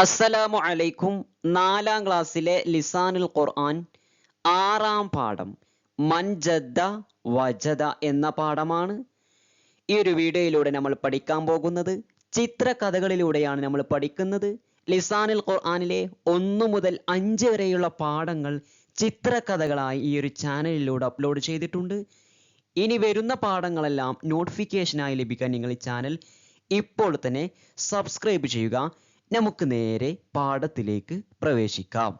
അസ്സലാമു അലൈക്കും. 4-ാം ക്ലാസ്സിലെ ലിസാനുൽ ഖുർആൻ 6-ാം പാഠം മൻജദ്ദ വജദ എന്ന പാഠമാണ്. ഈ ഒരു വീഡിയോയിലൂടെ നമ്മൾ പഠിക്കാൻ പോകുന്നത് ചിത്രകഥകളിലൂടെയാണ് നമ്മൾ പഠിക്കുന്നത്. ലിസാനുൽ ഖുർആനിലെ 1 മുതൽ 5 വരെയുള്ള പാഠങ്ങൾ ചിത്രകഥകളായി ഈ ഒരു ചാനലിലൂടെ അപ്ലോഡ് ചെയ്തിട്ടുണ്ട്. ഇനി വരുന്ന പാഠങ്ങളെല്ലാം നോട്ടിഫിക്കേഷനായി ലഭിക്കാൻ നിങ്ങൾ ഈ ചാനൽ ഇപ്പോൾ തന്നെ സബ്സ്ക്രൈബ് ചെയ്യുക. നമുക്ക് നേരെ പാഠത്തിലേക്ക് പ്രവേശിക്കാം.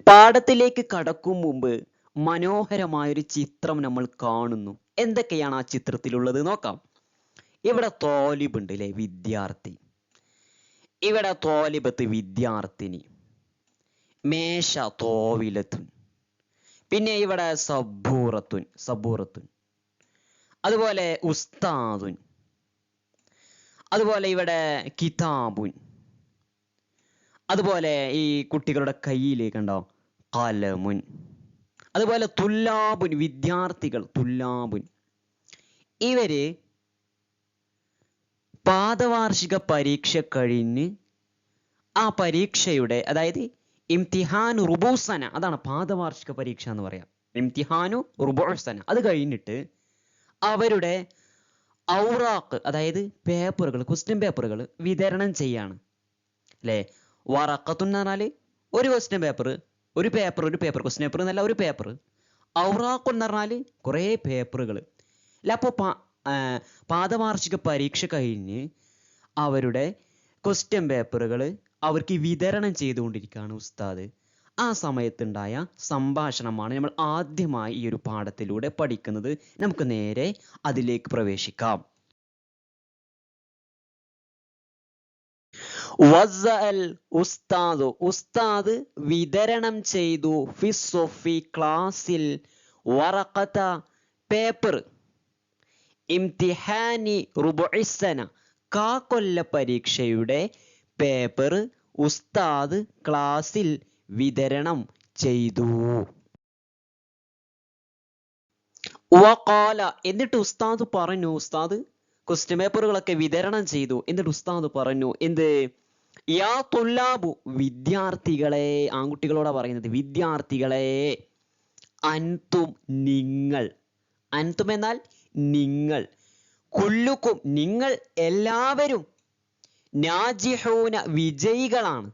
പാഠത്തിലേക്ക് കടക്കും മുമ്പ് മനോഹരമായൊരു ചിത്രം നമ്മൾ കാണുന്നു. എന്തൊക്കെയാണ് ആ ചിത്രത്തിലുള്ളത് നോക്കാം. ഇവിടെ തോലിബ് ഉണ്ട് അല്ലെ, വിദ്യാർത്ഥി. ഇവിടെ തോലിബത്ത് വിദ്യാർത്ഥിനി, മേശ തോവിലത്തുൻ, പിന്നെ ഇവിടെ സബൂറത്തുൻ, അതുപോലെ ഉസ്താദുൻ, അതുപോലെ ഇവിടെ കിതാബുൻ, അതുപോലെ ഈ കുട്ടികളുടെ കയ്യിലേക്ക് ഉണ്ടോ കലമുൻ, അതുപോലെ തുല്ലാബുൻ വിദ്യാർത്ഥികൾ തുല്ലാബുൻ. ഇവര് പാദവാർഷിക പരീക്ഷ കഴിഞ്ഞ് ആ പരീക്ഷയുടെ, അതായത് ഇംതിഹാനു റുബൂസന, അതാണ് പാദവാർഷിക പരീക്ഷ എന്ന് പറയാം. ഇംതിഹാനു റുബൂസന, അത് കഴിഞ്ഞിട്ട് അവരുടെ ഔറാഖ്, അതായത് പേപ്പറുകൾ, ക്വസ്റ്റ്യൻ പേപ്പറുകൾ വിതരണം ചെയ്യാണ് അല്ലേ. വറഖത്തുൻ എന്ന് പറഞ്ഞാൽ ഒരു ക്വസ്റ്റ്യൻ പേപ്പർ, ഒരു പേപ്പർ ക്വസ്റ്റ്യൻ പേപ്പർ എന്നല്ല, ഒരു പേപ്പർ. ഔറാഖ് എന്ന് പറഞ്ഞാൽ കുറേ പേപ്പറുകൾ അല്ല. അപ്പോൾ പാദവാർഷിക പരീക്ഷ കഴിഞ്ഞ് അവരുടെ ക്വസ്റ്റ്യൻ പേപ്പറുകൾ അവർക്ക് വിതരണം ചെയ്തുകൊണ്ടിരിക്കുകയാണ് ഉസ്താദ്. ആ സമയത്തുണ്ടായ സംഭാഷണമാണ് നമ്മൾ ആദ്യമായി ഈ ഒരു പാഠത്തിലൂടെ പഠിക്കുന്നത്. നമുക്ക് നേരെ അതിലേക്ക് പ്രവേശിക്കാം. വസ്സഅൽ ഉസ്താദു, ഉസ്താദ് വിതരണം ചെയ്തു, ഫിസ്സൊഫി ക്ലാസ്സിൽ, വറഖത പേപ്പർ, ഇംതിഹാനി റുബുഇസ്സന കാക്കൊല്ല പരീക്ഷയുടെ പേപ്പർ ഉസ്താദ് ക്ലാസ്സിൽ വിതരണം ചെയ്തു. വഖാല, എന്നിട്ട് ഉസ്താദ് പറഞ്ഞു, ഉസ്താദ് ക്വസ്റ്റ്യൻ പേപ്പറുകളൊക്കെ വിതരണം ചെയ്തു. എന്നിട്ട് ഉസ്താദ് പറഞ്ഞു, എന്ത്? യാ തുല്ലാബു, വിദ്യാർത്ഥികളെ, ആൺകുട്ടികളോടാ പറയുന്നത്, വിദ്യാർത്ഥികളെ, അൻതും നിങ്ങൾ, അൻതും എന്നാൽ നിങ്ങൾ, കുല്ലുക്കും നിങ്ങൾ എല്ലാവരും, നാജിഹൂന വിജയികളാണ്.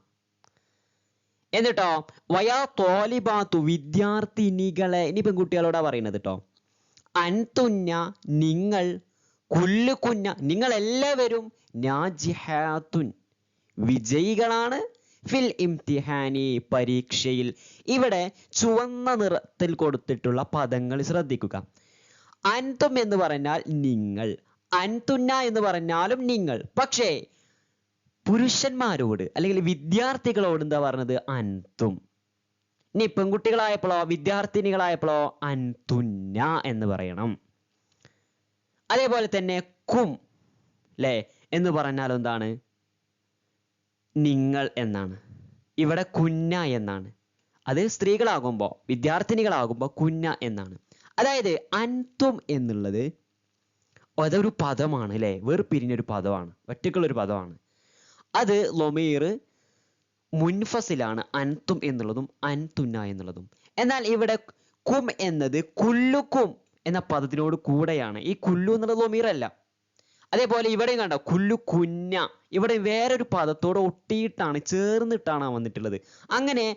എന്നിട്ടോ വയാ തോലിബാത്തു വിദ്യാർത്ഥിനികളെ, ഇനി പെൺകുട്ടികളോടാ പറയുന്നത് കേട്ടോ. അൻതുന്ന നിങ്ങൾ, കുല്ലുകുന്ന നിങ്ങൾ എല്ലാവരും, നാജിഹാത്തുൻ വിജയികളാണ്, ഫിൽ ഇംതിഹാനി പരീക്ഷയിൽ. ഇവിടെ ചുവന്ന നിറത്തിൽ കൊടുത്തിട്ടുള്ള പദങ്ങൾ ശ്രദ്ധിക്കുക. അൻതും എന്ന് പറഞ്ഞാൽ നിങ്ങൾ, അൻതുന്ന എന്ന് പറഞ്ഞാലും നിങ്ങൾ. പക്ഷേ പുരുഷന്മാരോട് അല്ലെങ്കിൽ വിദ്യാർത്ഥികളോട് എന്താ പറഞ്ഞത്? അൻതും. ഇനി പെൺകുട്ടികളായപ്പോഴോ, വിദ്യാർത്ഥിനികളായപ്പോഴോ അൻതുന്ന എന്ന് പറയണം. അതേപോലെ തന്നെ കും അല്ലേ എന്ന് പറഞ്ഞാൽ എന്താണ്? നിങ്ങൾ എന്നാണ്. ഇവിടെ കുന്ന എന്നാണ്. അത് സ്ത്രീകളാകുമ്പോൾ, വിദ്യാർത്ഥിനികളാകുമ്പോൾ കുന്ന എന്നാണ്. അതായത് അൻതും എന്നുള്ളത് അതൊരു പദമാണ് അല്ലേ, വേർപിരിഞ്ഞൊരു പദമാണ്, ഒറ്റക്കുള്ളൊരു പദമാണ്. അത് ലൊമീർ മുൻഫസിലാണ്, അൻതും എന്നുള്ളതും അൻതുന്ന എന്നുള്ളതും. എന്നാൽ ഇവിടെ കും എന്നത് കുല്ലുക്കും എന്ന പദത്തിനോട് കൂടെയാണ്. ഈ കുല്ലു എന്നുള്ളത് ലൊമീർ അല്ല. അതേപോലെ ഇവിടെയും കണ്ടോ കുല്ലു കുന്ന, ഇവിടെ വേറൊരു പദത്തോട് ഒട്ടിയിട്ടാണ്, ചേർന്നിട്ടാണ് വന്നിട്ടുള്ളത്. അങ്ങനെ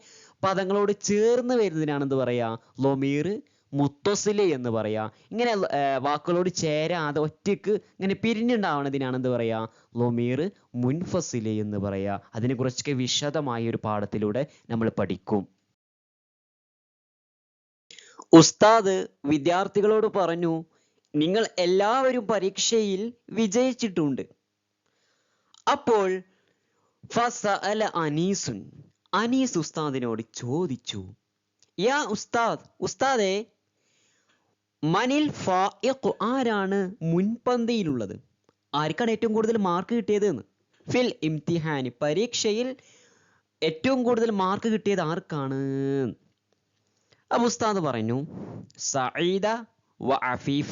പദങ്ങളോട് ചേർന്ന് വരുന്നതിനാണ് എന്ത് പറയാ? ലൊമീർ മുത്തസില് എന്ന് പറയാ. ഇങ്ങനെ വാക്കുകളോട് ചേരാതെ ഒറ്റയ്ക്ക് ഇങ്ങനെ പിരിഞ്ഞുണ്ടാവുന്നതിനാണ് എന്ത് പറയാ? ലൊമീർ മുൻഫസില് എന്ന് പറയാ. അതിനെ കുറിച്ചൊക്കെ വിശദമായ ഒരു പാഠത്തിലൂടെ നമ്മൾ പഠിക്കും. ഉസ്താദ് വിദ്യാർത്ഥികളോട് പറഞ്ഞു, നിങ്ങൾ എല്ലാവരും പരീക്ഷയിൽ വിജയിച്ചിട്ടുണ്ട്. അപ്പോൾ ഫസഅല അനീസുൻ, അനീസ് ഉസ്താദിനോട് ചോദിച്ചു, യാ ഉസ്താദ്, ഉസ്താദേ, മനിൽ ഫായിഖ്, ആരാണ് മുൻപന്തിയിലുള്ളത്? ആർക്കാണ് ഏറ്റവും കൂടുതൽ മാർക്ക് കിട്ടിയത് എന്ന്? ഫിൽ ഇംതിഹാനി പരീക്ഷയിൽ ഏറ്റവും കൂടുതൽ മാർക്ക് കിട്ടിയത് ആർക്കാണ്? അപ്പൊ ഉസ്താദ് പറഞ്ഞു, സഈദ വ അഫീഫ,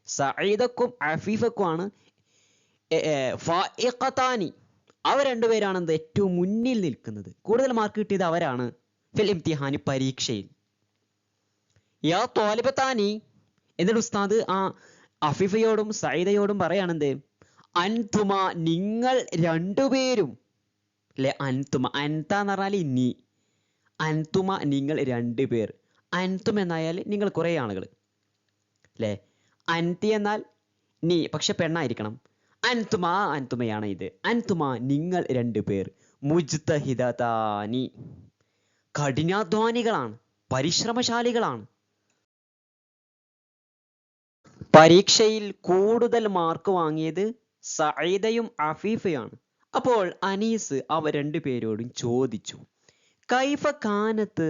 സഈദക്കും അഫീഫക്കുമാണ് ഫായിഖത്താനി അവർ രണ്ടുപേരാണ് എന്ത് ഏറ്റവും മുന്നിൽ നിൽക്കുന്നത്. കൂടുതൽ മാർക്ക് കിട്ടിയത് അവരാണ് ഫിൽ ഇംതിഹാനി പരീക്ഷയിൽ. യാ ത്വാലിബത്താനി, എന്നിട്ട് ഉസ്താദ് ആ അഫീഫയോടും സഈദയോടും പറയാണെന്ത്, അൻതുമ നിങ്ങൾ രണ്ടുപേരും അല്ലെ. അൻതുമ അൻത എന്ന് പറഞ്ഞാൽ നീ, അൻതുമ നിങ്ങൾ രണ്ടുപേർ. അൻതും എന്നായാൽ നിങ്ങൾ കുറേ ആളുകൾ അല്ലേ. അൻതി എന്നാൽ നീ, പക്ഷെ പെണ്ണായിരിക്കണം. അൻതുമ അൻതുമയാണ് ഇത്. അൻതുമ നിങ്ങൾ രണ്ടുപേർ, മുജ്തഹിദതാനി കഠിനാധ്വാനികളാണ്, പരിശ്രമശാലികളാണ്. പരീക്ഷയിൽ കൂടുതൽ മാർക്ക് വാങ്ങിയത് സഈദയും അഫീഫയാണ്. അപ്പോൾ അനീസ് അവ രണ്ടുപേരോടും ചോദിച്ചു, കൈഫ കാനത്ത്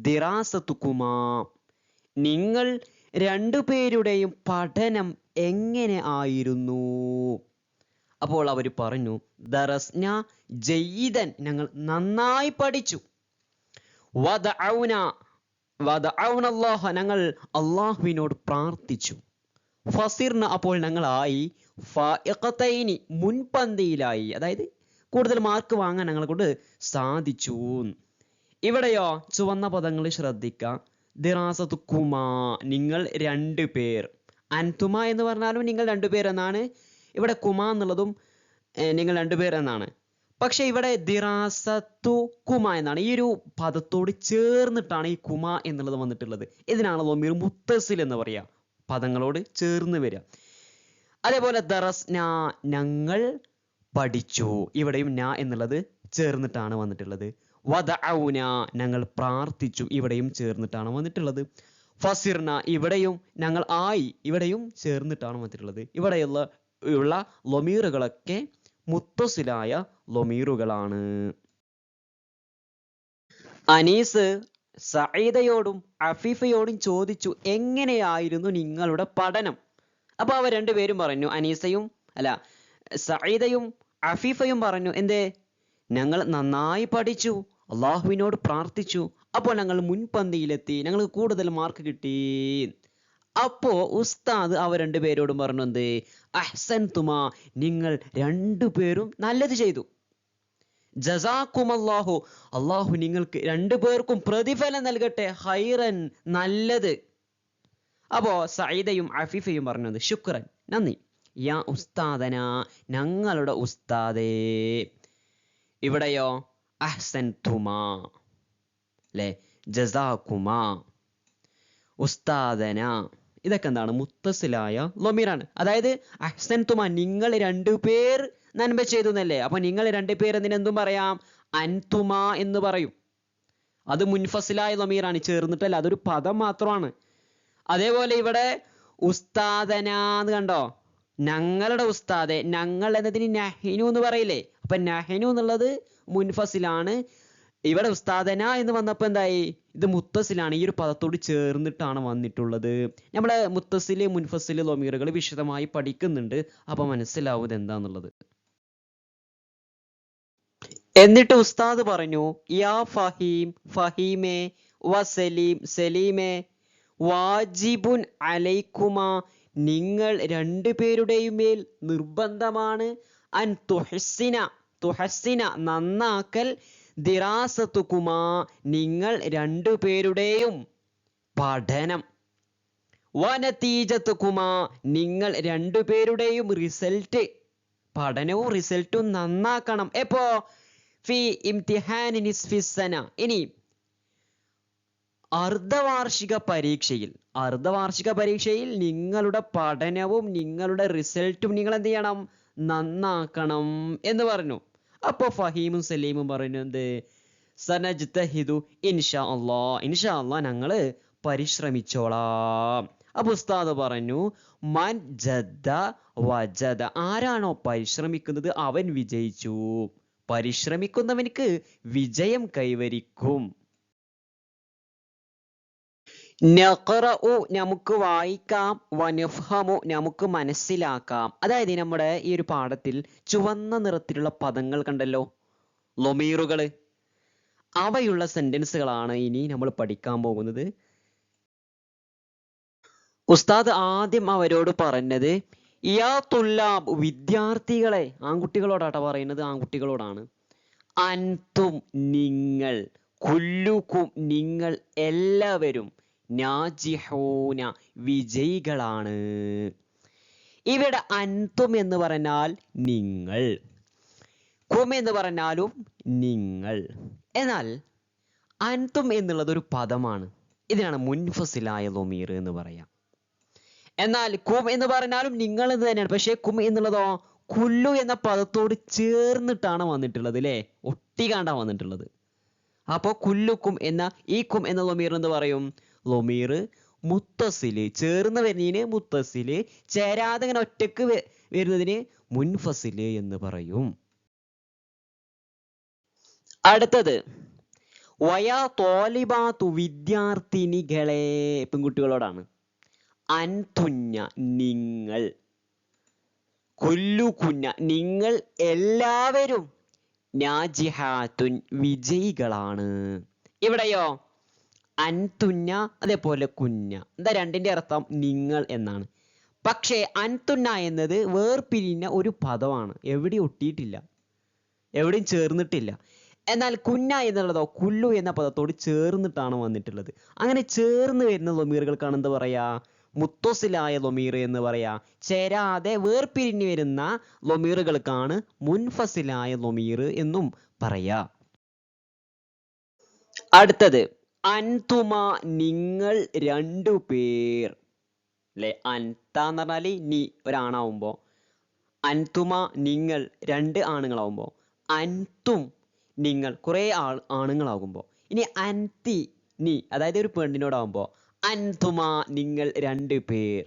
ദിറാസത്തുകുമാ, നിങ്ങൾ രണ്ടുപേരുടെയും പഠനം എങ്ങനെ ആയിരുന്നു? അപ്പോൾ അവർ പറഞ്ഞു, ദറസ്ന ജയ്യിദൻ, ഞങ്ങൾ നന്നായി പഠിച്ചു. വദഅൗന വദഅൗനല്ലാഹ, ഞങ്ങൾ അള്ളാഹുവിനോട് പ്രാർത്ഥിച്ചു. ഫസിർന, അപ്പോൾ ഞങ്ങളായി ഫായിഖതൈനി, മുൻപന്തിയിലായി, അതായത് കൂടുതൽ മാർക്ക് വാങ്ങാൻ ഞങ്ങളെ കൊണ്ട് സാധിച്ചു. ഇവിടെയോ ചുവന്ന പദങ്ങൾ ശ്രദ്ധിക്കാം. ദിറാസത്തുകുമാ, നിങ്ങൾ രണ്ടുപേർ. അൻതുമ എന്ന് പറഞ്ഞാലും നിങ്ങൾ രണ്ടുപേർ എന്നാണ്. ഇവിടെ കുമാ എന്നുള്ളതും നിങ്ങൾ രണ്ടുപേർ എന്നാണ്. പക്ഷെ ഇവിടെ ദിറാസത്തു കുമ എന്നാണ്. ഈ ഒരു പദത്തോട് ചേർന്നിട്ടാണ് ഈ കുമ എന്നുള്ളത് വന്നിട്ടുള്ളത്. ഇതിനാണ് ലൊമീർ മുത്തസിൽ എന്ന് പറയാ, പദങ്ങളോട് ചേർന്ന് വരിക. അതേപോലെ ദറസ്ന, ഞങ്ങൾ പഠിച്ചു, ഇവിടെയും ന എന്നുള്ളത് ചേർന്നിട്ടാണ് വന്നിട്ടുള്ളത്. വദഅൗന, ഞങ്ങൾ പ്രാർത്ഥിച്ചു, ഇവിടെയും ചേർന്നിട്ടാണ് വന്നിട്ടുള്ളത്. ഫസിർന, ഇവിടെയും ഞങ്ങൾ ആയി, ഇവിടെയും ചേർന്നിട്ടാണ് വന്നിട്ടുള്ളത്. ഇവിടെയുള്ള ലൊമീറുകളൊക്കെ മുത്തസിലായ ലൊമീറുകളാണ്. അനീസ് സഈദയോടും അഫീഫയോടും ചോദിച്ചു, എങ്ങനെയായിരുന്നു നിങ്ങളുടെ പഠനം? അപ്പൊ അവർ രണ്ടുപേരും പറഞ്ഞു, സഈദയും അഫീഫയും പറഞ്ഞു, എന്തേ, ഞങ്ങൾ നന്നായി പഠിച്ചു, അള്ളാഹുവിനോട് പ്രാർത്ഥിച്ചു, അപ്പോൾ ഞങ്ങൾ മുൻപന്തിയിലെത്തി, ഞങ്ങൾക്ക് കൂടുതൽ മാർക്ക് കിട്ടി. അപ്പോ ഉസ്താദ് അവർ രണ്ടുപേരോടും പറഞ്ഞു, എന്ത്, അഹ്സൻതുമാ, നിങ്ങൾ രണ്ടുപേരും നല്ലത് ചെയ്തു. ജസാക്കുമല്ലാഹു, അള്ളാഹു നിങ്ങൾക്ക് രണ്ടുപേർക്കും പ്രതിഫലം നൽകട്ടെ, ഹൈറൻ, നല്ലത്. അപ്പോ സഈദയും അഫീഫയും പറഞ്ഞത്, ശുക്രൻ, നന്ദി, യാ ഉസ്താദന, ഞങ്ങളുടെ ഉസ്താദേ. ഇവിടെയോ അഹ്സൻതുമാ അല്ലെ, ജസാക്കുമാ, ഉസ്താദന, ഇതൊക്കെ എന്താണ്, മുത്തസിലായ ലൊമീറാണ്. അതായത് അഹ്സൻതുമാ, നിങ്ങൾ രണ്ടുപേർ നന്മ ചെയ്തു എന്നല്ലേ. അപ്പൊ നിങ്ങൾ രണ്ടുപേർ എന്തും പറയാം, അൻതുമാ എന്ന് പറയും. അത് മുൻഫസിലായ ലൊമീറാണ്, ചേർന്നിട്ടല്ല, അതൊരു പദം മാത്രമാണ്. അതേപോലെ ഇവിടെ ഉസ്താദന എന്ന് കണ്ടോ, ഞങ്ങളുടെ ഉസ്താദെ, ഞങ്ങൾ എന്നതിന് നഹ്നു എന്ന് പറയില്ലേ. അപ്പൊ നഹ്നു എന്നുള്ളത് മുൻഫസിലാണ്. ഇവിടെ ഉസ്താദന എന്ന് വന്നപ്പോ എന്തായി, ഇത് മുത്തസിലാണ്, ഈ ഒരു പദത്തോട് ചേർന്നിട്ടാണ് വന്നിട്ടുള്ളത്. നമ്മളെ മുത്തസില് മുൻഫസില് ലൊമീറുകൾ വിശദമായി പഠിക്കുന്നുണ്ട്, അപ്പൊ മനസ്സിലാവും ഇത് എന്താന്നുള്ളത്. എന്നിട്ട് ഉസ്താദ് പറഞ്ഞു, യാ ഫഹീം, ഫഹീമേ, വസലീം, സലീമേ, വാജിബുൻ അലൈക്കുമാ, നിങ്ങൾ രണ്ടുപേരുടെയും മേൽ നിർബന്ധമാണ്, അൻ തുഹസ്സിന, നന്നാക്കൽ, ദിറാസത്തുകുമാ, നിങ്ങൾ രണ്ടുപേരുടെയും പഠനം, വനതീജത്തുകുമാ, നിങ്ങൾ രണ്ടുപേരുടെയും റിസൾട്ട്, പഠനവും റിസൾട്ടും നന്നാക്കണം. എപ്പോ, ഫി ഇംതിഹാനി നിസ്ഫിസ്സന, ഇനി അർദ്ധവാർഷിക പരീക്ഷയിൽ നിങ്ങളുടെ പഠനവും നിങ്ങളുടെ റിസൾട്ടും നിങ്ങൾ എന്ത് ചെയ്യണം, നന്നാക്കണം എന്ന് പറഞ്ഞു. അപ്പൊ ഫഹീമും സലീമും പറഞ്ഞു, എന്ത്, സനജ്തഹിദു ഇൻഷാ അല്ലാഹ്, ഞങ്ങള് പരിശ്രമിച്ചോളാം. അപ്പൊ ഉസ്താദ് പറഞ്ഞു, മൻ ജദ്ദ വജദ, ആരാണോ പരിശ്രമിക്കുന്നത് അവൻ വിജയിച്ചു, പരിശ്രമിക്കുന്നവനിക്ക് വിജയം കൈവരിക്കും. നഖറഉ, നമുക്ക് വായിക്കാം, വനഫ്ഹമു, നമുക്ക് മനസ്സിലാക്കാം. അതായത് നമ്മുടെ ഈ ഒരു പാഠത്തിൽ ചുവന്ന നിറത്തിലുള്ള പദങ്ങൾ കണ്ടല്ലോ, ലൊമീറുകൾ, അവയുള്ള സെന്റൻസുകളാണ് ഇനി നമ്മൾ പഠിക്കാൻ പോകുന്നത്. ഉസ്താദ് ആദ്യം അവരോട് പറഞ്ഞത്, യാ തുല്ലാബ് വിദ്യാർത്ഥികളെ, ആൺകുട്ടികളോടാട്ടോ പറയുന്നത്, ആൺകുട്ടികളോടാണ്. അൻതും നിങ്ങൾ, കുല്ലുക്കും നിങ്ങൾ എല്ലാവരും, നാജിഹൂന വിജയികളാണ്. ഇവിടെ അൻതും എന്ന് പറഞ്ഞാൽ നിങ്ങൾ, കും എന്ന് പറഞ്ഞാലും നിങ്ങൾ. എന്നാൽ അൻതും എന്നുള്ളത് ഒരു പദമാണ്. ഇതിനാണ് മുൻഫസിലായ ലൊമീർ എന്ന് പറയാം. എന്നാൽ കും എന്ന് പറഞ്ഞാലും നിങ്ങൾ എന്ന് തന്നെയാണ്. പക്ഷേ കും എന്നുള്ളതോ കുല്ലു എന്ന പദത്തോട് ചേർന്നിട്ടാണ് വന്നിട്ടുള്ളത്, അല്ലേ? ഒട്ടിക്കാണ്ടാണ് വന്നിട്ടുള്ളത്. അപ്പോൾ കുല്ലുക്കും എന്ന ഈ കും എന്ന ലൊമീർ എന്ന് പറയും ലൊമീർ മുത്തസില്, ചേർന്ന് വരുന്നതിന് മുത്തസില്, ചേരാതെ ഇങ്ങനെ ഒറ്റക്ക് വരുന്നതിന് മുൻഫസില് എന്ന് പറയും. അടുത്തത് വയാ തോലിബാത്തു വിദ്യാർത്ഥിനികളെ, പെൺകുട്ടികളോടാണ്. അൻതുഞ്ഞ നിങ്ങൾ, കുല്ലുകുഞ്ഞ നിങ്ങൾ എല്ലാവരും, നാജിഹാത്തുൻ വിജയികളാണ്. ഇവിടെയോ അൻതുഞ്ഞ അതേപോലെ കുഞ്ഞ, എന്താ രണ്ടിന്റെ അർത്ഥം നിങ്ങൾ എന്നാണ്. പക്ഷേ അൻതുന്ന എന്നത് വേർപിരിഞ്ഞ ഒരു പദമാണ്, എവിടെയും ഒട്ടിയിട്ടില്ല, എവിടെയും ചേർന്നിട്ടില്ല. എന്നാൽ കുഞ്ഞ എന്നുള്ളതോ കുല്ലു എന്ന പദത്തോട് ചേർന്നിട്ടാണ് വന്നിട്ടുള്ളത്. അങ്ങനെ ചേർന്ന് വരുന്ന ലൊമീറുകൾക്കാണ് എന്ത് പറയാ? മുത്തസിലായ ലൊമീർ എന്ന് പറയാ. ചേരാതെ വേർപിരിഞ്ഞു വരുന്ന ലൊമീറുകൾക്കാണ് മുൻഫസിലായ ലൊമീർ എന്നും പറയാ. അടുത്തത് അൻതുമ നിങ്ങൾ രണ്ടു പേർ, അല്ലെ? അൻത എന്ന് പറഞ്ഞാല് നീ ഒരാണാവുമ്പോ, അൻതുമ നിങ്ങൾ രണ്ട് ആണുങ്ങളാവുമ്പോ, അൻതും നിങ്ങൾ കുറെ ആണുങ്ങളാകുമ്പോ, ഇനി അൻതി നീ അതായത് ഒരു പെണ്ണിനോടാവുമ്പോ, അൻതുമ നിങ്ങൾ രണ്ടു പേർ,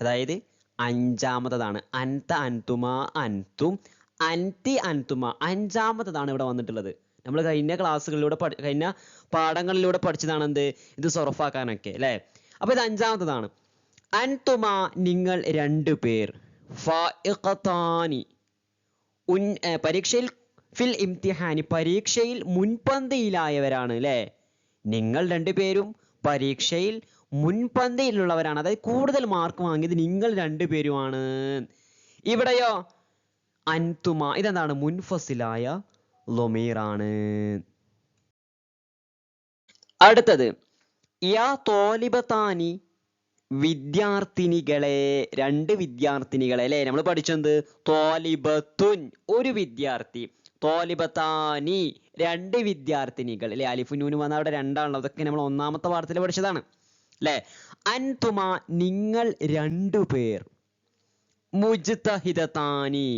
അതായത് അഞ്ചാമത്തതാണ്. അൻത അൻതുമ അൻതും, അൻതി അൻതുമ അഞ്ചാമത്തതാണ് ഇവിടെ വന്നിട്ടുള്ളത്. നമ്മൾ കഴിഞ്ഞ ക്ലാസ്സുകളിലൂടെ കഴിഞ്ഞ പാഠങ്ങളിലൂടെ പഠിച്ചതാണ് എന്ത്, ഇത് സൊറഫാക്കാനൊക്കെ, അല്ലേ? അപ്പൊ ഇത് അഞ്ചാമത്തതാണ്. അൻതുമ നിങ്ങൾ രണ്ടു പേർ, ഫായിഖതാനി പരീക്ഷയിൽ, ഫിൽ ഇംതിഹാനി പരീക്ഷയിൽ മുൻപന്തിയിലായവരാണ്, അല്ലേ? നിങ്ങൾ രണ്ടുപേരും പരീക്ഷയിൽ മുൻപന്തിയിലുള്ളവരാണ്, അതായത് കൂടുതൽ മാർക്ക് വാങ്ങിയത് നിങ്ങൾ രണ്ടുപേരുമാണ്. ഇവിടെയോ അൻതുമ ഇതെന്താണ്? മുൻഫസിലായ ലൊമീറാണ്. അടുത്തത് യാ തോലിബത്താനി വിദ്യാർത്ഥിനികളെ, രണ്ട് വിദ്യാർത്ഥിനികളെ, അല്ലേ? നമ്മൾ പഠിച്ചത് തോലിബത്തുൻ ഒരു വിദ്യാർത്ഥി, തോലിബത്താനി രണ്ട് വിദ്യാർത്ഥിനികൾ, അല്ലെ? അലിഫു നൂന് വന്ന അവിടെ രണ്ടാണല്ലോ. അതൊക്കെ നമ്മൾ ഒന്നാമത്തെ പാഠത്തിൽ പഠിച്ചതാണ്, അല്ലെ? അൻതുമ നിങ്ങൾ രണ്ടു പേർ, മുജ്തഹിദതാനി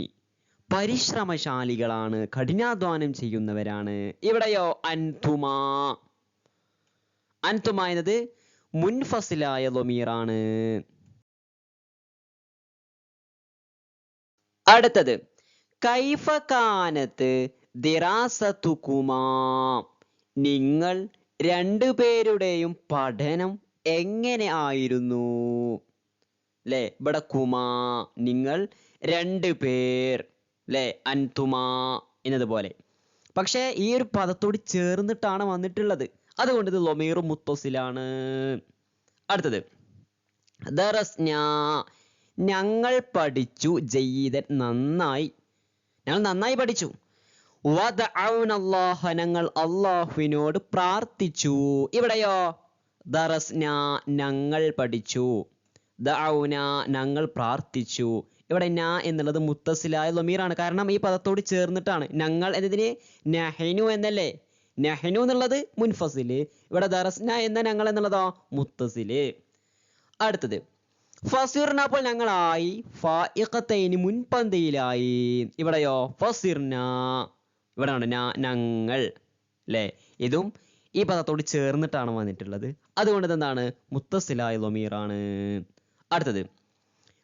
പരിശ്രമശാലികളാണ്, കഠിനാധ്വാനം ചെയ്യുന്നവരാണ്. ഇവിടെയോ അൻതുമ, അൻതുമ എന്നത് മുൻഫസിലായ ലൊമീറാണ്. അടുത്തത് കൈഫ കാനത്ത് ദിറാസത്തുകുമാ നിങ്ങൾ രണ്ടുപേരുടെയും പഠനം എങ്ങനെ ആയിരുന്നു, അല്ലേ? ഇവിടെ കുമാ നിങ്ങൾ രണ്ടു പേർ, അല്ലേ? അൻതുമാ എന്നതുപോലെ. പക്ഷേ ഈ ഒരു പദത്തോട് ചേർന്നിട്ടാണ് വന്നിട്ടുള്ളത്, അതുകൊണ്ട് ഇത് ലൊമീർ മുത്തസിലാണ്. അടുത്തത് ദറസ്നാ ഞങ്ങൾ പഠിച്ചു, ജയ്യിദൻ നന്നായി, ഞങ്ങൾ നന്നായി പഠിച്ചു. വദഅൗനല്ലാഹ ഞങ്ങൾ അല്ലാഹുവിനോട് പ്രാർത്ഥിച്ചു. ഇവിടെയോ ദറസ്നാ ഞങ്ങൾ പഠിച്ചു, ദഅൗന ഞങ്ങൾ പ്രാർത്ഥിച്ചു. ഇവിടെ ന എന്നുള്ളത് മുത്തസിലായ ലൊമീറാണ്, കാരണം ഈ പദത്തോട് ചേർന്നിട്ടാണ്. ഞങ്ങൾ എന്നതിന് നഹ്നു എന്നല്ലേ? നഹ്നു എന്നുള്ളത് മുൻഫസില്, ഇവിടെ ദറസ്ന എന്ന ഞങ്ങൾ എന്നുള്ളതോ മുത്തസില്. അടുത്തത് ഫസിർന അപ്പോൾ ഞങ്ങളായി, ഫായിഖതൈനി മുൻപന്തിയിലായി. ഇവിടെയോ ഫസിർന, ഇവിടെയാണ് ഞങ്ങൾ, അല്ലേ? ഇതും ഈ പദത്തോട് ചേർന്നിട്ടാണ് വന്നിട്ടുള്ളത്, അതുകൊണ്ട് ഇതെന്താണ്? മുത്തസിലായ ലൊമീറാണ്. അടുത്തത്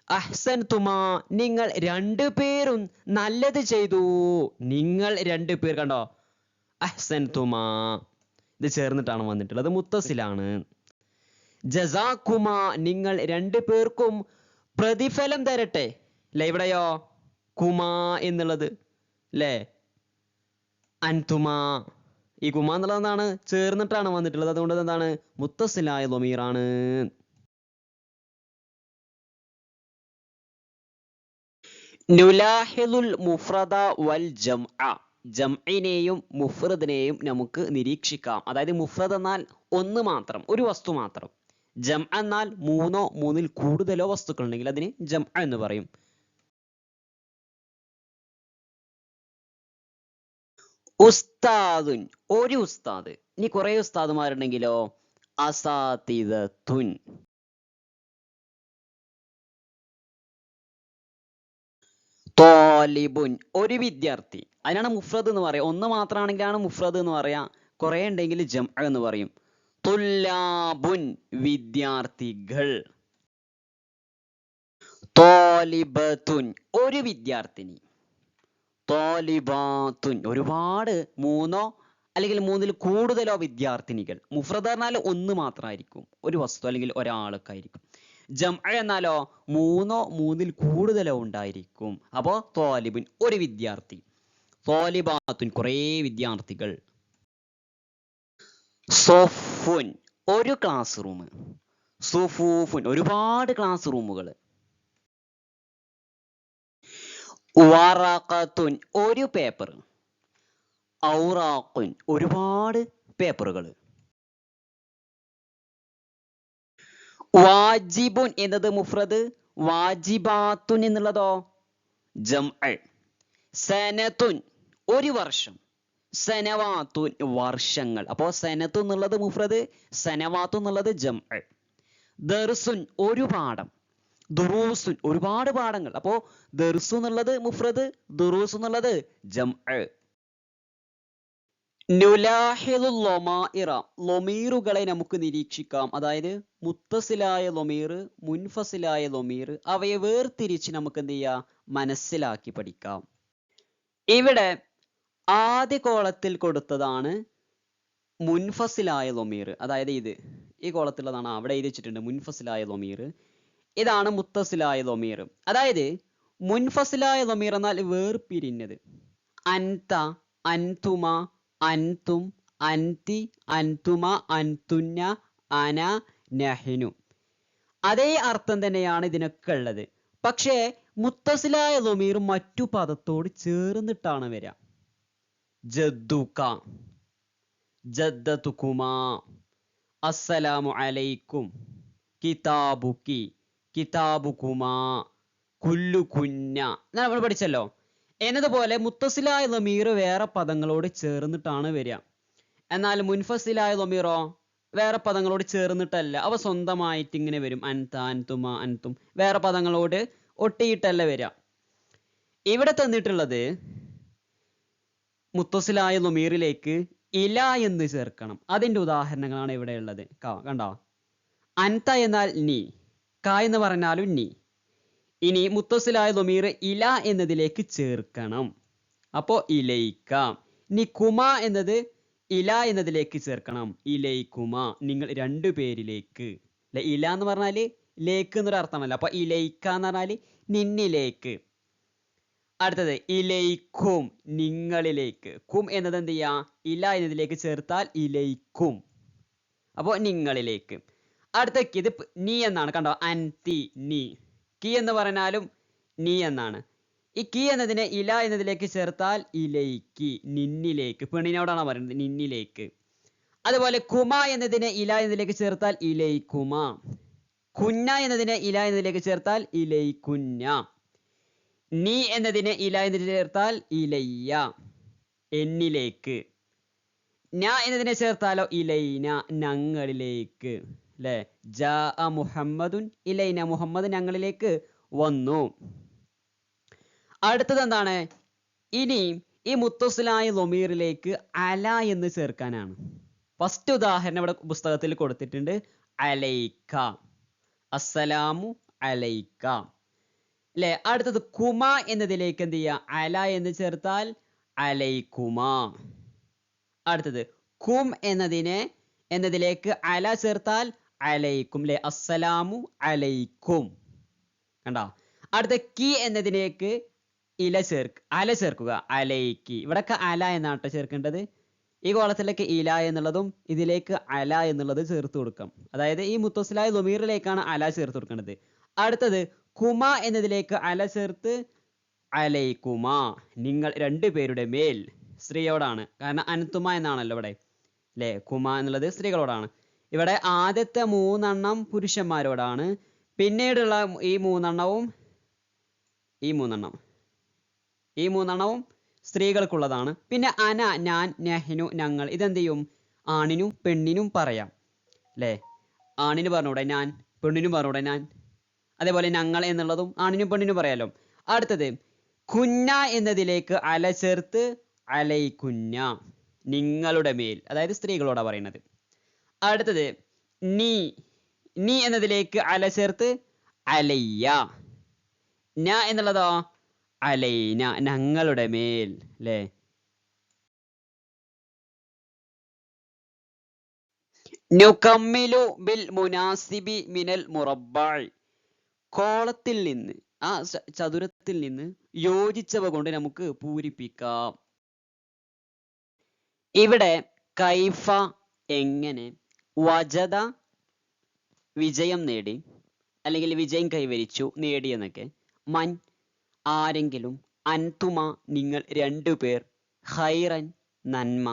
അഹ്സൻതുമാ നിങ്ങൾ രണ്ടുപേരും നല്ലത് ചെയ്തു, നിങ്ങൾ രണ്ടുപേർ, കണ്ടോ? അഹ്സൻതുമാ ഇത് ചേർന്നിട്ടാണ് വന്നിട്ടുള്ളത്, മുത്തസിലാണ്. ജസാക്കുമാ നിങ്ങൾ രണ്ടു പേർക്കും പ്രതിഫലം തരട്ടെ, അല്ലെ? ഇവിടെയോ കുമാ എന്നുള്ളത്, അല്ലേ? അൻതുമാ ഈ കുമാ എന്നുള്ളത് എന്താണ്? ചേർന്നിട്ടാണ് വന്നിട്ടുള്ളത്, അതുകൊണ്ട് എന്താണ്? മുത്തസിലായ ലൊമീറാണ്. നുലാഹിദുൽ മുഫ്രദ വൽ ജംഅ, ജംഇനെയും മുഫ്രദിനെയും നമുക്ക് നിരീക്ഷിക്കാം. അതായത് മുഫ്രദ് എന്നാൽ ഒന്ന് മാത്രം, ഒരു വസ്തു മാത്രം. ജംഅ എന്നാൽ മൂന്നോ മൂന്നിൽ കൂടുതലോ വസ്തുക്കൾ ഉണ്ടെങ്കിൽ അതിന് ജംഅ എന്ന് പറയും. ഉസ്താദുൻ, ഒരു ഉസ്താദ്. ഇനി കുറെ ഉസ്താദുമാരുണ്ടെങ്കിലോ അസാതിദത്തുൻ. ത്വാലിബുൻ, ഒരു വിദ്യാർത്ഥി. അതിനാണ് മുഫ്രദ് എന്ന് പറയാം. ഒന്ന് മാത്രമാണെങ്കിലാണ് മുഫ്രദ് എന്ന് പറയാം, കുറെ ഉണ്ടെങ്കിൽ ജംഅ എന്ന് പറയും. തുല്ലാബുൻ, വിദ്യാർത്ഥികൾ. ത്വാലിബത്തുൻ, ഒരു വിദ്യാർത്ഥിനി. ത്വാലിബാത്തുൻ, ഒരുപാട്, മൂന്നോ അല്ലെങ്കിൽ മൂന്നിൽ കൂടുതലോ വിദ്യാർത്ഥിനികൾ. മുഫ്രദ് പറഞ്ഞാൽ ഒന്ന് മാത്രമായിരിക്കും, ഒരു വസ്തു അല്ലെങ്കിൽ ഒരാളൊക്കെ ആയിരിക്കും. ജംഅ എന്നാലോ മൂന്നോ മൂന്നിൽ കൂടുതലോ ഉണ്ടായിരിക്കും. അപ്പോ ത്വാലിബുൻ, ഒരു വിദ്യാർത്ഥി. ത്വാലിബാത്തുൻ, കുറേ വിദ്യാർത്ഥികൾ. സൊഫുൻ, ഒരു ക്ലാസ് റൂം. സുഫൂഫുൻ, ഒരുപാട് ക്ലാസ് റൂമുകൾ. വറഖത്തുൻ, ഒരു പേപ്പർ. ഔറാഖുൻ, ഒരുപാട് പേപ്പറുകൾ. വാജിബുൻ എന്നത് മുഫ്രദ്, വാജിബാത്തുൻ എന്നുള്ളതോ ജംഅ. സനത്തുൻ, ഒരു വർഷം. സനവാത്തുൻ, വർഷങ്ങൾ. അപ്പോ സനത്തു എന്നുള്ളത് മുഫ്രദ്, സനവാത്തു എന്നുള്ളത് ജംഅ. ദർസുൻ, ഒരു പാഠം. ദുറൂസുൻ, ഒരുപാട് പാഠങ്ങൾ. അപ്പോ ദർസു എന്നുള്ളത് മുഫ്രദ്, ദുറൂസ് എന്നുള്ളത് ജംഅ. നുലാഹിദുൽ ലൊമാഇറ, ലൊമീറുകളെ നമുക്ക് നിരീക്ഷിക്കാം. അതായത് മുത്തസിലായ ലൊമീർ, മുൻഫസിലായ ലൊമീർ, അവയെ വേർതിരിച്ച് നമുക്ക് എന്ത് ചെയ്യാം, മനസ്സിലാക്കി പഠിക്കാം. ഇവിടെ ആദ്യ കോളത്തിൽ കൊടുത്തതാണ് മുൻഫസിലായ ലൊമീർ. അതായത് ഇത് ഈ കോളത്തിലുള്ളതാണ്, അവിടെ എഴുതി വെച്ചിട്ടുണ്ട് മുൻഫസിലായ ലൊമീർ. ഇതാണ് മുത്തസിലായ ലൊമീർ. അതായത് മുൻഫസിലായ ലൊമീർ എന്നാൽ വേർപിരിഞ്ഞത്. അൻത, അൻതുമ, അൻതും, അൻതി, അൻതുമ, അൻതുന്ന, അന, നഹ്നു. അതേ അർത്ഥം തന്നെയാണ് ഇതിനൊക്കെ ഉള്ളത്. പക്ഷേ മുത്തസിലായ ലൊമീർ മറ്റു പദത്തോട് ചേർന്നിട്ടാണ് വരിക. ജദ്ദുക, ജദ്ദതുകുമാ, അസ്സലാമു അലൈക്കും, കിതാബുക്കി, കിതാബുകുമാ, കുല്ലുകുന്ന നമ്മൾ പഠിച്ചല്ലോ. എന്നതുപോലെ മുത്തസിലായ ലമീർ വേറെ പദങ്ങളോട് ചേർന്നിട്ടാണ് വരിക. എന്നാൽ മുൻഫസിലായ ലമീറോ വേറെ പദങ്ങളോട് ചേർന്നിട്ടല്ല, അവ സ്വന്തമായിട്ട് ഇങ്ങനെ വരും. അൻത, അൻതുമ, അൻതും വേറെ പദങ്ങളോട് ഒട്ടിയിട്ടല്ല വരിക. ഇവിടെ തന്നിട്ടുള്ളത് മുത്തസിലായ ലമീറിലേക്ക് ഇല എന്ന് ചേർക്കണം. അതിന്റെ ഉദാഹരണങ്ങളാണ് ഇവിടെ ഉള്ളത്. കണ്ടോ, അൻത എന്നാൽ നീ, ക എന്ന് പറഞ്ഞാലും നീ. ഇനി മുത്തസിലായ ലമീർ ഇല എന്നതിലേക്ക് ചേർക്കണം, അപ്പോ ഇലൈക്ക. ഇനി കുമ എന്നത് ഇല എന്നതിലേക്ക് ചേർക്കണം, ഇലൈക്കുമ, നിങ്ങൾ രണ്ടു പേരിലേക്ക്. ഇല എന്ന് പറഞ്ഞാല് ലേക്ക് എന്നൊരു അർത്ഥമല്ല, അപ്പൊ ഇലൈക്ക എന്ന് പറഞ്ഞാല് നിന്നിലേക്ക്. അടുത്തത് ഇലൈക്കും, നിങ്ങളിലേക്ക്. കും എന്നത് എന്ത് ചെയ്യാ, ഇല എന്നതിലേക്ക് ചേർത്താൽ ഇലൈക്കും, അപ്പോ നിങ്ങളിലേക്ക്. അടുത്ത ഇത് നീ എന്നാണ്. കണ്ടോ, അൻതി, നീ. കി എന്ന് പറഞ്ഞാലും നീ എന്നാണ്. ഈ കി എന്നതിനെ ഇല എന്നതിലേക്ക് ചേർത്താൽ ഇലൈക്കി, നിന്നിലേക്ക്. പെണ്ണിനോടാണ് പറയുന്നത്, നിന്നിലേക്ക്. അതുപോലെ കുമ എന്നതിനെ ഇല എന്നതിലേക്ക് ചേർത്താൽ ഇലൈക്കുമ. കുന്ന എന്നതിനെ ഇല എന്നതിലേക്ക് ചേർത്താൽ ഇലൈകുന്ന. നീ എന്നതിനെ ഇല എന്നതിലേക്ക് ചേർത്താൽ ഇലയ്യ, എന്നിലേക്ക്. ന എന്നതിനെ ചേർത്താലോ ഇലൈന, ഞങ്ങളിലേക്ക്. അല്ലെ, ജാ മുഹമ്മദുൻ ഇലൈന, മുഹമ്മദ് ഞങ്ങളിലേക്ക് വന്നു. അടുത്തത് എന്താണ്, ഇനി ഈ മുത്തസിലായ ലൊമീറിലേക്ക് അല എന്ന് ചേർക്കാനാണ്. ഫസ്റ്റ് ഉദാഹരണം ഇവിടെ പുസ്തകത്തിൽ കൊടുത്തിട്ടുണ്ട്, അലൈക്ക, അസ്സലാമു അലൈക്ക. അല്ലെ, അടുത്തത് കുമ എന്നതിലേക്ക് എന്ത് ചെയ്യുക, അല എന്ന് ചേർത്താൽ അലൈക്കുമ. അടുത്തത് കും എന്നതിലേക്ക് അല ചേർത്താൽ അലൈക്കും. അല്ലെ, അസ്സലാമു അലൈക്കും. കണ്ടോ. അടുത്ത കി എന്നതിലേക്ക് അല ചേർക്കുക, അലൈക്കി. ഇവിടൊക്കെ അല എന്നാട്ടോ ചേർക്കേണ്ടത്. ഈ കോളത്തിലേക്ക് ഇല എന്നുള്ളതും ഇതിലേക്ക് അല എന്നുള്ളത് ചേർത്ത് കൊടുക്കാം. അതായത് ഈ മുത്തസിലായ ലൊമീറിലേക്കാണ് അല ചേർത്ത് കൊടുക്കേണ്ടത്. അടുത്തത് കുമ എന്നതിലേക്ക് അല ചേർത്ത് അലൈക്കുമാ നിങ്ങൾ രണ്ടുപേരുടെ മേൽ, സ്ത്രീയോടാണ്. കാരണം അൻതുമ എന്നാണല്ലോ ഇവിടെ അല്ലേ. കുമ എന്നുള്ളത് സ്ത്രീകളോടാണ്. ഇവിടെ ആദ്യത്തെ 3 പുരുഷന്മാരോടാണ്. പിന്നീടുള്ള ഈ മൂന്നെണ്ണവും സ്ത്രീകൾക്കുള്ളതാണ്. പിന്നെ അന, ഞാൻ, നഹ്നു, ഞങ്ങൾ. ഇതെന്ത് ചെയ്യും? ആണിനും പെണ്ണിനും പറയാം അല്ലേ. ആണിന് പറഞ്ഞൂടെ ഞാൻ, പെണ്ണിനും പറഞ്ഞൂടെ ഞാൻ. അതേപോലെ ഞങ്ങൾ എന്നുള്ളതും ആണിനും പെണ്ണിനും പറയാലോ. അടുത്തത് കുഞ്ഞ എന്നതിലേക്ക് അല ചേർത്ത് അലൈകുഞ്ഞ നിങ്ങളുടെ മേൽ, അതായത് സ്ത്രീകളോടാ പറയുന്നത്. അടുത്തത് നീ എന്നതിലേക്ക് അല ചേർത്ത് അലയ്യ. ന എന്നുള്ളതോ അലൈന ഞങ്ങളുടെ മേൽ അല്ലേ. നുകമ്മിലു ബിൽ മുനാസിബി മിനൽ മുറബ്ബഅ കോളത്തിൽ നിന്ന്, ആ ചതുരത്തിൽ നിന്ന് യോജിച്ചവ കൊണ്ട് നമുക്ക് പൂരിപ്പിക്കാം. ഇവിടെ കൈഫ എങ്ങനെ, വജദ വിജയം നേടി അല്ലെങ്കിൽ വിജയം കൈവരിച്ചു, നേടി എന്നൊക്കെ, മൻ ആരെങ്കിലും, അൻതുമ നിങ്ങൾ രണ്ടുപേർ, ഖൈറൻ നന്മ,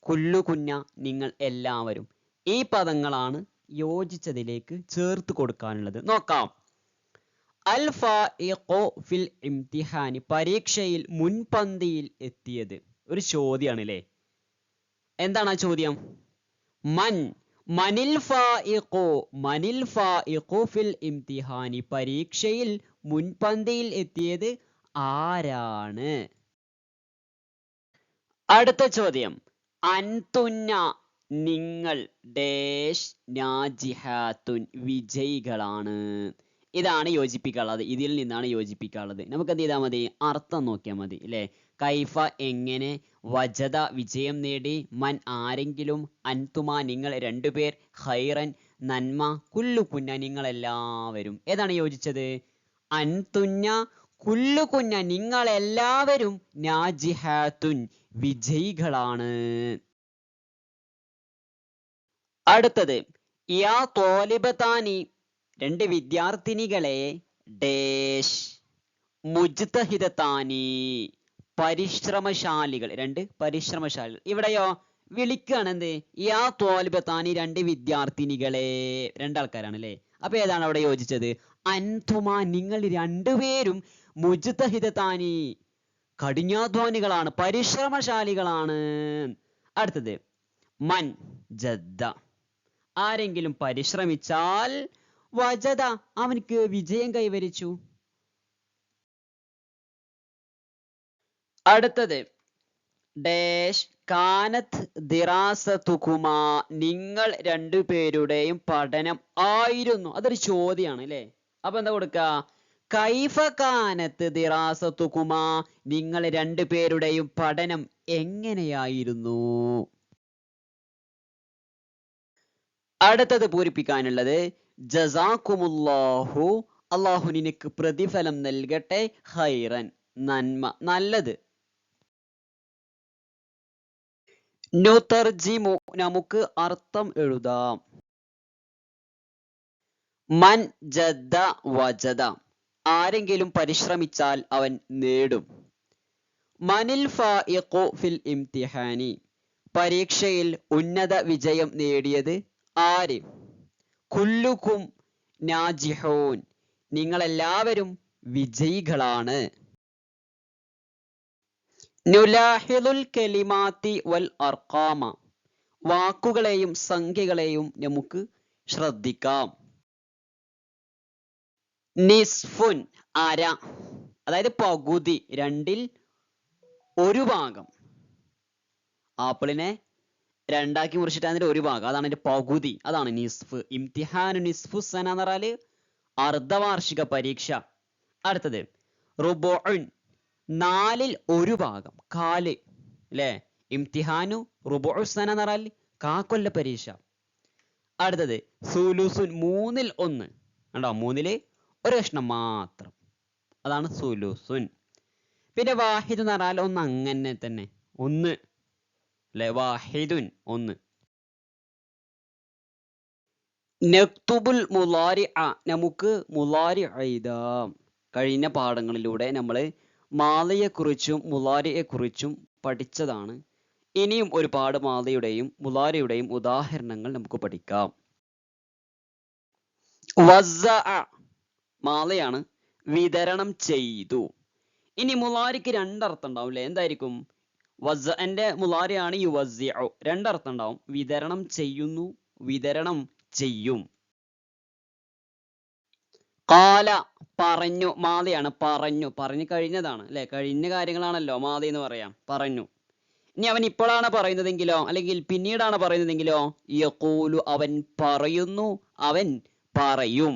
കുല്ലുകുഞ്ഞ നിങ്ങൾ എല്ലാവരും. ഈ പദങ്ങളാണ് യോജിച്ചതിലേക്ക് ചേർത്ത് കൊടുക്കാനുള്ളത്. നോക്കാം. അൽ ഫായിഖു ഫിൽ ഇംതിഹാനി പരീക്ഷയിൽ മുൻപന്തിയിൽ എത്തിയത്. ഒരു ചോദ്യമാണ് അല്ലേ. എന്താണ് ആ ചോദ്യം? മനിൽ ഫായിഖു ഫിൽ ഇംതിഹാനി പരീക്ഷയിൽ മുൻപന്തിയിൽ എത്തിയത് ആരാണ്? അടുത്ത ചോദ്യം, അൻതുന്ന നിങ്ങൾ ഡേഷ് നാജിഹാത്തുൻ വിജയികളാണ്. ഇതാണ് യോജിപ്പിക്കാനുള്ളത്. ഇതിൽ നിന്നാണ് യോജിപ്പിക്കാനുള്ളത്. നമുക്ക് എന്ത് ചെയ്താൽ മതി? അർത്ഥം നോക്കിയാൽ മതി അല്ലേ. കൈഫ എങ്ങനെ, വജദ വിജയം നേടി, മൻ ആരെങ്കിലും, അൻതുമ നിങ്ങൾ രണ്ടുപേർ, ഖൈറൻ നന്മ, കുല്ലുകുഞ്ഞ നിങ്ങൾ എല്ലാവരും. ഏതാണ് യോജിച്ചത്? അൻതുന്ന കുല്ലുകുഞ്ഞ നിങ്ങൾ എല്ലാവരും, നാജിഹാത്തുൻ വിജയികളാണ്. അടുത്തത് യാ ത്വാലിബതാനി രണ്ട് വിദ്യാർത്ഥിനികളെ, ഡേഷ് മുജ്തഹിദതാനി പരിശ്രമശാലികൾ, രണ്ട് പരിശ്രമശാലികൾ. ഇവിടെയോ വിളിക്കുകയാണ്. എന്ത്? യാ ത്വാലിബതാനി രണ്ട് വിദ്യാർത്ഥിനികളെ, രണ്ടാൾക്കാരാണ് അല്ലേ. അപ്പൊ ഏതാണ് അവിടെ യോജിച്ചത്? അൻതുമ നിങ്ങൾ രണ്ടുപേരും, മുജ്തഹിദതാനി കഠിനാധ്വാനികളാണ്, പരിശ്രമശാലികളാണ്. അടുത്തത് മൻ ജദ്ദ ആരെങ്കിലും പരിശ്രമിച്ചാൽ, വജദ അവനക്ക് വിജയം കൈവരിച്ചു. അടുത്തത് ഡേഷ് കാനത്ത് ദിറാസതുകുമാ നിങ്ങൾ രണ്ടുപേരുടെയും പഠനം ആയിരുന്നു. അതൊരു ചോദ്യമാണ് അല്ലേ. അപ്പൊ എന്താ കൊടുക്ക? കൈഫ കാനത്ത് ദിറാസതുകുമാ നിങ്ങൾ രണ്ടുപേരുടെയും പഠനം എങ്ങനെയായിരുന്നു? അടുത്തത് പൂരിപ്പിക്കാനുള്ളത് ജസാക്കുമുല്ലാഹു അള്ളാഹു നിനക്ക് പ്രതിഫലം നൽകട്ടെ, ഖൈറൻ നന്മ, നല്ലത്. നുതർജിമു നമുക്ക് അർത്ഥം എഴുതാം. മൻ ജദ്ദ വജദ ആരെങ്കിലും പരിശ്രമിച്ചാൽ അവൻ നേടും. മനിൽ ഫായിഖു ഫിൽ ഇംതിഹാനി പരീക്ഷയിൽ ഉന്നത വിജയം നേടിയത് ആര്? കുല്ലുക്കും നാജിഹൂൻ നിങ്ങളെല്ലാവരും വിജയികളാണ്. നുലാഹിദുൽ കലിമാത്തി വൽ അർഖാമ വാക്കുകളെയും സംഖ്യകളെയും നമുക്ക് ശ്രദ്ധിക്കാം. നിസ്ഫുൻ അര, അതായത് പകുതി, രണ്ടിൽ ഒരു ഭാഗം. ആപ്പിളിനെ രണ്ടാക്കി മുറിച്ചിട്ട് അതിന്റെ ഒരു ഭാഗം, അതാണ് അതിന്റെ പകുതി, അതാണ് നിസ്ഫ്. ഇംതിഹാനു നിസ്ഫു സന എന്ന് പറഞ്ഞാല് അർദ്ധവാർഷിക പരീക്ഷ. അടുത്തത് റുബുഉൻ നാലിൽ ഒരു ഭാഗം, കാല് അല്ലേ. ഇംതിഹാനു റുബുഉ സന എന്ന് പറഞ്ഞാൽ കാക്കൊല്ല പരീക്ഷ. അടുത്തത് സുലുസുൻ മൂന്നിൽ ഒന്ന്, കണ്ടോ, മൂന്നില് ഒരു കഷ്ണം മാത്രം, അതാണ് സുലുസുൻ. പിന്നെ വാഹിദ് എന്ന് പറഞ്ഞാൽ ഒന്ന്, അങ്ങനെ തന്നെ ഒന്ന് അല്ലെ, വാഹിദുൻ ഒന്ന്. നക്തുബുൽ മുലാരി നമുക്ക് മുലാരി എഴുതാം. കഴിഞ്ഞ പാഠങ്ങളിലൂടെ നമ്മൾ മാളിയെക്കുറിച്ചും മുലാരിയെക്കുറിച്ചും പഠിച്ചതാണ്. ഇനിയും ഒരുപാട് മാളിയുടെയും മുലാരിയുടെയും ഉദാഹരണങ്ങൾ നമുക്ക് പഠിക്കാം. വസ്സഅ മാളിയാണ്, വിതരണം ചെയ്തു. ഇനി മുലാരിക്ക് രണ്ടർത്ഥം ഉണ്ടാവും അല്ലെ? എന്തായിരിക്കും? വസ്സഅന്റെ മുലാരിയാണ് യുവസ്സിഉ. രണ്ടർത്ഥം ഉണ്ടാവും. വിതരണം ചെയ്യുന്നു, വിതരണം ചെയ്യും. ഖാല പറഞ്ഞു, മാളിയാണ്, പറഞ്ഞു, പറഞ്ഞു കഴിഞ്ഞതാണ് അല്ലെ? കഴിഞ്ഞ കാര്യങ്ങളാണല്ലോ മാളി എന്ന് പറയാം. പറഞ്ഞു. ഇനി അവൻ ഇപ്പോഴാണ് പറയുന്നതെങ്കിലോ, അല്ലെങ്കിൽ പിന്നീടാണ് പറയുന്നതെങ്കിലോ, യഖൂലു അവൻ പറയുന്നു, അവൻ പറയും.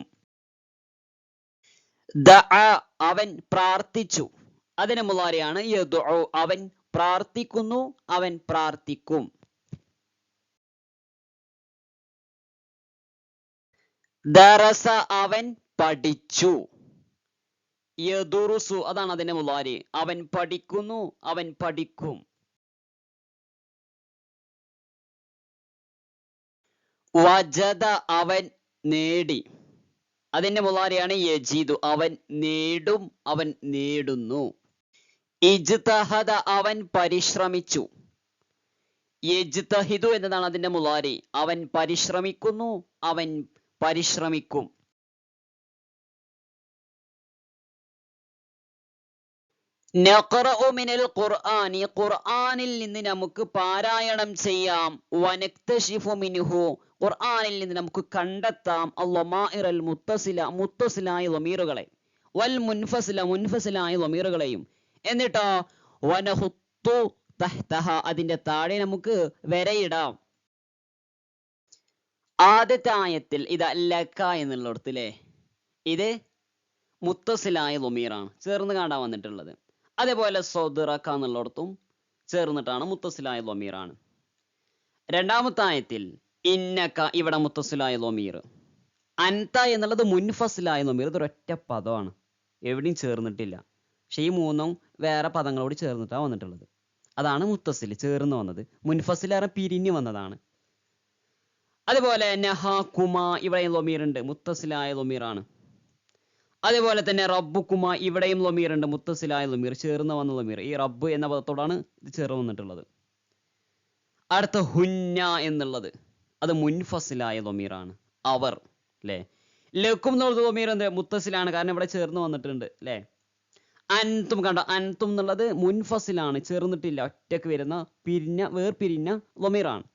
ദഅ അവൻ പ്രാർത്ഥിച്ചു. അതിന് മുലാരിയാണ് യദ്ഉ. അവൻ പ്രാർത്ഥിക്കുന്നു, അവൻ പ്രാർത്ഥിക്കും. ദറസ അവൻ പഠിച്ചു. യദുറുസു അതാണ് അതിന്റെ മുലാരി. അവൻ പഠിക്കുന്നു, അവൻ പഠിക്കും. വജദ അവൻ നേടി. അതിന്റെ മുലാരിയാണ് യജിദു. അവൻ നേടും, അവൻ നേടുന്നു. ഇജ്തഹദ അവൻ പരിശ്രമിച്ചു. യജ്തഹിദു എന്നതാണ് അതിന്റെ മുലാരി. അവൻ പരിശ്രമിക്കുന്നു, അവൻ പരിശ്രമിക്കും. നഖറഉ മിനൽ ഖുർആനി ഖുർആനിൽ നിന്ന് നമുക്ക് പാരായണം ചെയ്യാം. വനക്തശിഫു മിൻഹു ഖുർആനിൽ നിന്ന് നമുക്ക് കണ്ടെത്താം. അൽ മുത്തസില മുത്തസിലായ ളമീറുകളെ, വൽ മുൻഫസില മുൻഫസിലായ ളമീറുകളെയും. എന്നിട്ടോ വനഹുത്തു തഹ്തഹ അതിന്റെ താഴെ നമുക്ക് വരയിടാം. ആദ്യത്തെ ആയത്തിൽ ഇത് ലക എന്നുള്ളിടത്ത് ല്ലേ, ഇത് മുത്തസിലായ ളമീറാണ്, ചേർന്ന് കാണാൻ വന്നിട്ടുള്ളത്. അതേപോലെ സദ്റക എന്നുള്ളിടത്തും ചേർന്നിട്ടാണ്, മുത്തസിലായ ളമീറാണ്. രണ്ടാമത്തെ ആയത്തിൽ ഇന്നക ഇവിടെ മുത്തസിലായ ളമീർ. അൻത എന്നുള്ളത് മുൻഫസിലായ ളമീർ. ഇതൊരൊറ്റ പദമാണ്, എവിടെയും ചേർന്നിട്ടില്ല. പക്ഷെ ഈ മൂന്നും വേറെ പദങ്ങളോട് ചേർന്നിട്ടാണ് വന്നിട്ടുള്ളത്. അതാണ് മുത്തസിൽ, ചേർന്ന് വന്നത്. മുൻഫസിലേറെ പിരിഞ്ഞു വന്നതാണ്. അതുപോലെ നഹാകുമ ഇവിടെയും ളമീർ ഉണ്ട്, മുത്തസിലായ ളമീറാണ്. അതേപോലെ തന്നെ റബ്ബുകുമ ഇവിടെയും ളമീർ ഉണ്ട്, മുത്തസിലായ ളമീർ, ചേർന്ന് വന്ന ളമീർ. ഈ റബ്ബ് എന്ന പദത്തോടാണ് ഇത് ചേർന്ന് വന്നിട്ടുള്ളത്. അടുത്ത ഹുന്ന എന്നുള്ളത് അത് മുൻഫസിലായ ളമീറാണ്, അവർ അല്ലെ. ലക്കും എന്നുള്ള ളമീർ എന്ത് മുത്തസിലാണ്, കാരണം ഇവിടെ ചേർന്ന് വന്നിട്ടുണ്ട് അല്ലെ. അൻതും കണ്ടോ, അൻതും എന്നുള്ളത് മുൻഫസിലാണ്, ചേർന്നിട്ടില്ല, ഒറ്റക്ക് വരുന്ന വേർപിരിഞ്ഞ ളമീറാണ്.